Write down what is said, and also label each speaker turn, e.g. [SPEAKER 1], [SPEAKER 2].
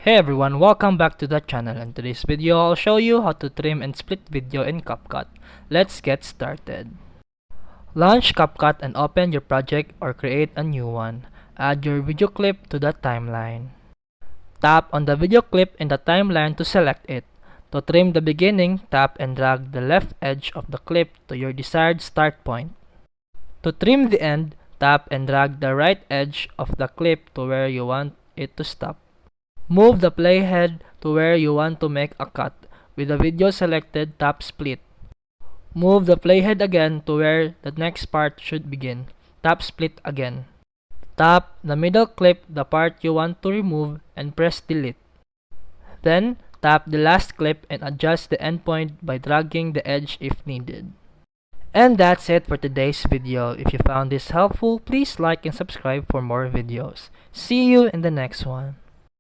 [SPEAKER 1] Hey everyone, welcome back to the channel. In today's video, I'll show you how to trim and split video in CapCut. Let's get started. Launch CapCut and open your project or create a new one. Add your video clip to the timeline. Tap on the video clip in the timeline to select it. To trim the beginning, tap and drag the left edge of the clip to your desired start point. To trim the end, tap and drag the right edge of the clip to where you want it to stop. Move the playhead to where you want to make a cut. With the video selected, tap split. Move the playhead again to where the next part should begin. Tap split again. Tap the middle clip, the part you want to remove, and press delete. Then, tap the last clip and adjust the endpoint by dragging the edge if needed. And that's it for today's video. If you found this helpful, please like and subscribe for more videos. See you in the next one.